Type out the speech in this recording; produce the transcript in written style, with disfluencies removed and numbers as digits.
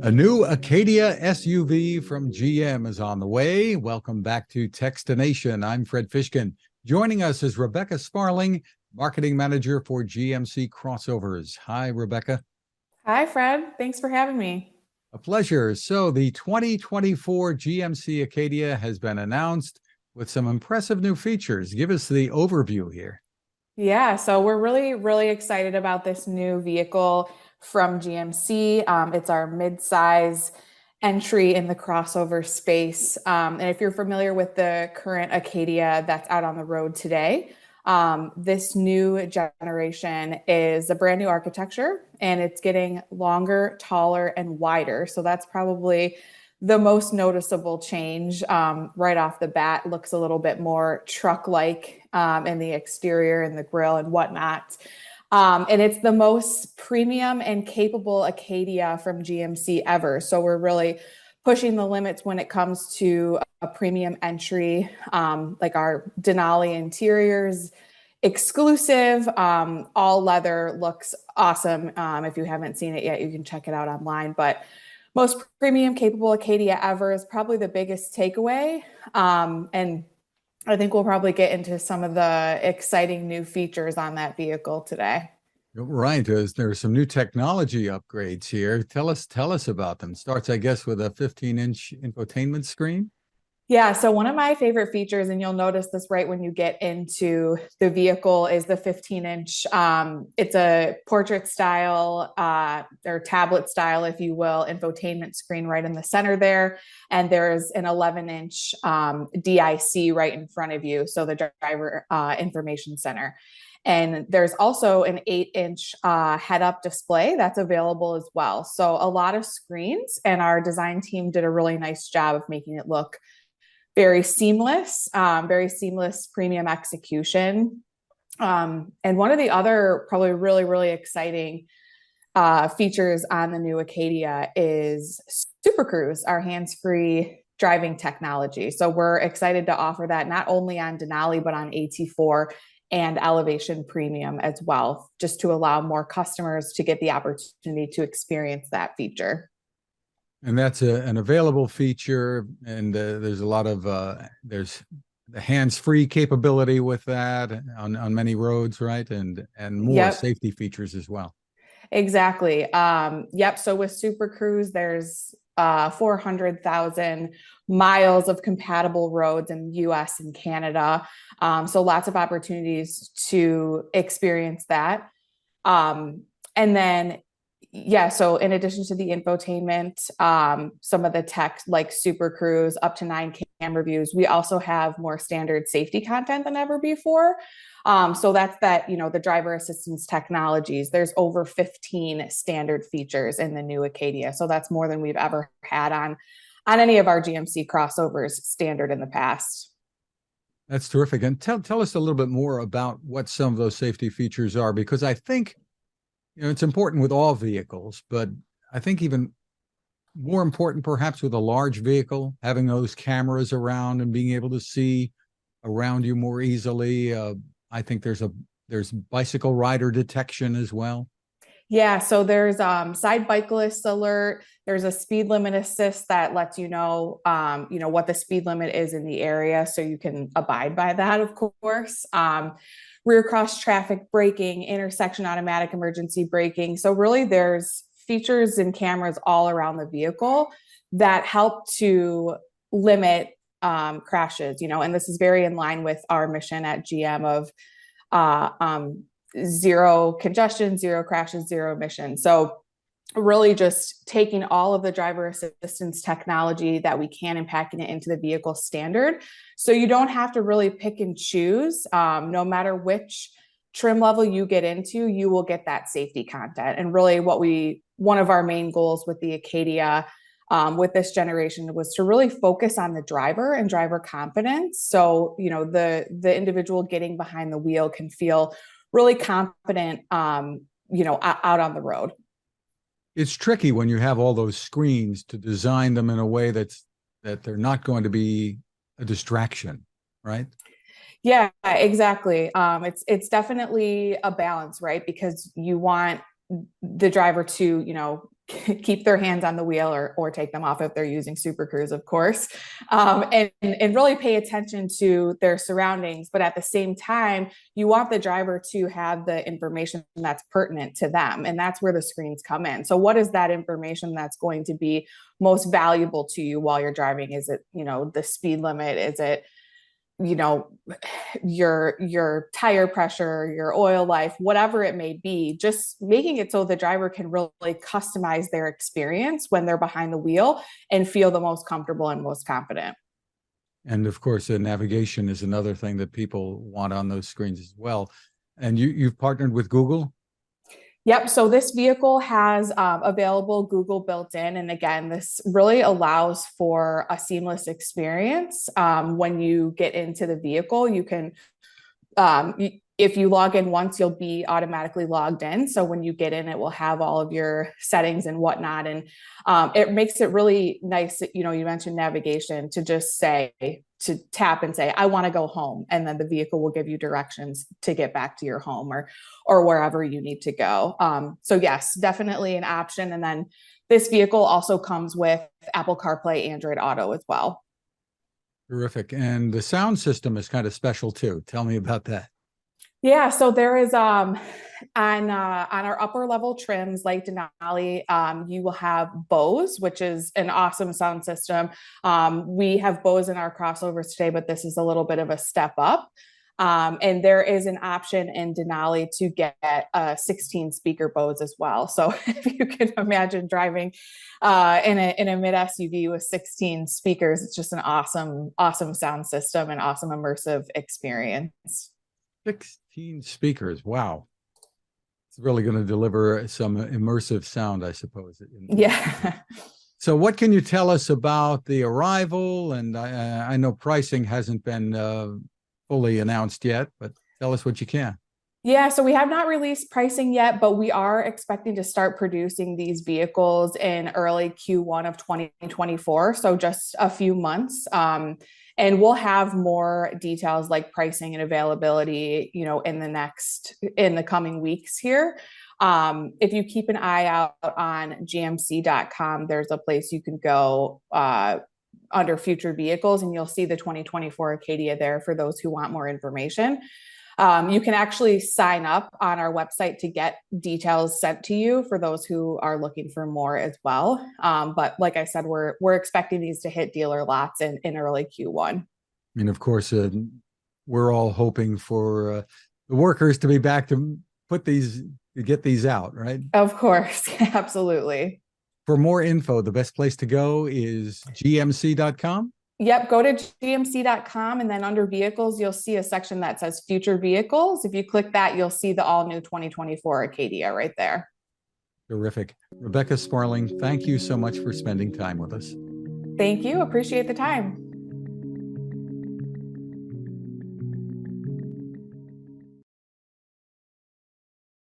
A new Acadia SUV from GM is on the way. Welcome back to Techstination. I'm Fred Fishkin. Joining us is Rebecca Sparling, Marketing Manager for GMC Crossovers. Hi, Rebecca. Hi, Fred. Thanks for having me. A pleasure. So the 2024 GMC Acadia has been announced with some impressive new features. Give us the overview here. Yeah, so we're really excited about this new vehicle from GMC. It's our mid-size entry in the crossover space. And if you're familiar with the current Acadia that's out on the road today, this new generation is a brand new architecture and it's getting longer, taller, and wider. So that's probably the most noticeable change right off the bat. Looks a little bit more truck-like in the exterior and the grille and whatnot. And it's the most premium and capable Acadia from GMC ever. So we're really pushing the limits when it comes to a premium entry, like our Denali interiors, exclusive, all leather, looks awesome. If you haven't seen it yet, you can check it out online. But most premium capable Acadia ever is probably the biggest takeaway. And I think we'll probably get into some of the exciting new features on that vehicle today. Right. There's some new technology upgrades here. Tell us about them. Starts, I guess, with a 15-inch infotainment screen. Yeah, so one of my favorite features, and you'll notice this right when you get into the vehicle, is the 15-inch. It's a portrait style or tablet style, if you will, infotainment screen right in the center there. And there's an 11-inch DIC right in front of you, so the driver information center. And there's also an 8-inch head-up display that's available as well. So a lot of screens, and our design team did a really nice job of making it look very seamless premium execution. And one of the other probably really exciting features on the new Acadia is Super Cruise, our hands-free driving technology. So we're excited to offer that not only on Denali, but on AT4 and Elevation Premium as well, just to allow more customers to get the opportunity to experience that feature. And that's an available feature, and there's a lot of there's the hands-free capability with that on many roads, right? And more Yep. safety features as well. Exactly. Yep. So with Super Cruise, there's 400,000 miles of compatible roads in the US and Canada. So lots of opportunities to experience that. And then, yeah, so in addition to the infotainment, some of the tech like Super Cruise, up to 9 camera views, we also have more standard safety content than ever before. So that's the driver assistance technologies. There's over 15 standard features in the new Acadia. So that's more than we've ever had on any of our GMC crossovers standard in the past. That's terrific. And tell us a little bit more about what some of those safety features are, because I think it's important with all vehicles, but I think even more important perhaps with a large vehicle, having those cameras around and being able to see around you more easily. I think there's bicycle rider detection as well. Yeah, so there's side bicyclist alert. There's a speed limit assist that lets you know what the speed limit is in the area, so you can abide by that, of course. Rear cross traffic braking, intersection automatic emergency braking. So really, there's features and cameras all around the vehicle that help to limit crashes. And this is very in line with our mission at GM of zero congestion, zero crashes, zero emissions. So really just taking all of the driver assistance technology that we can and packing it into the vehicle standard. So you don't have to really pick and choose. No matter which trim level you get into, you will get that safety content. And really one of our main goals with the Acadia with this generation was to really focus on the driver and driver confidence. So, the individual getting behind the wheel can feel really confident, out on the road. It's tricky when you have all those screens to design them in a way that they're not going to be a distraction, right? Yeah, exactly. It's definitely a balance, right? Because you want the driver to, keep their hands on the wheel or take them off if they're using Super Cruise, of course, and really pay attention to their surroundings. But at the same time, you want the driver to have the information that's pertinent to them. And that's where the screens come in. So what is that information that's going to be most valuable to you while you're driving? Is it, the speed limit? Is it, your tire pressure, your oil life, whatever it may be, just making it so the driver can really customize their experience when they're behind the wheel and feel the most comfortable and most confident. And of course, navigation is another thing that people want on those screens as well. And you've partnered with Google? Yep. So this vehicle has available Google built in. And again, this really allows for a seamless experience. When you get into the vehicle, you can, if you log in once, you'll be automatically logged in. So when you get in, it will have all of your settings and whatnot. And it makes it really nice. You mentioned navigation, to just to tap and say, I want to go home. And then the vehicle will give you directions to get back to your home or wherever you need to go. So yes, definitely an option. And then this vehicle also comes with Apple CarPlay, Android Auto as well. Terrific. And the sound system is kind of special too. Tell me about that. Yeah, so there is on our upper level trims like Denali, you will have Bose, which is an awesome sound system. We have Bose in our crossovers today, but this is a little bit of a step up. And there is an option in Denali to get a 16 speaker Bose as well. So if you can imagine driving in a mid SUV with 16 speakers, it's just an awesome sound system and awesome immersive experience. 16 speakers. Wow. It's really going to deliver some immersive sound, I suppose. Yeah. So what can you tell us about the arrival? And I know pricing hasn't been fully announced yet, but tell us what you can. Yeah, so we have not released pricing yet, but we are expecting to start producing these vehicles in early Q1 of 2024. So just a few months. And we'll have more details like pricing and availability, in the coming weeks here. If you keep an eye out on gmc.com, there's a place you can go under future vehicles, and you'll see the 2024 Acadia there for those who want more information. You can actually sign up on our website to get details sent to you for those who are looking for more as well. But like I said, we're expecting these to hit dealer lots in early Q1. I mean, of course, we're all hoping for the workers to be back to get these out, right? Of course, absolutely. For more info, the best place to go is gmc.com. Yep, go to gmc.com, and then under vehicles, you'll see a section that says future vehicles. If you click that, you'll see the all new 2024 Acadia right there. Terrific. Rebecca Sparling, thank you so much for spending time with us. Thank you. Appreciate the time.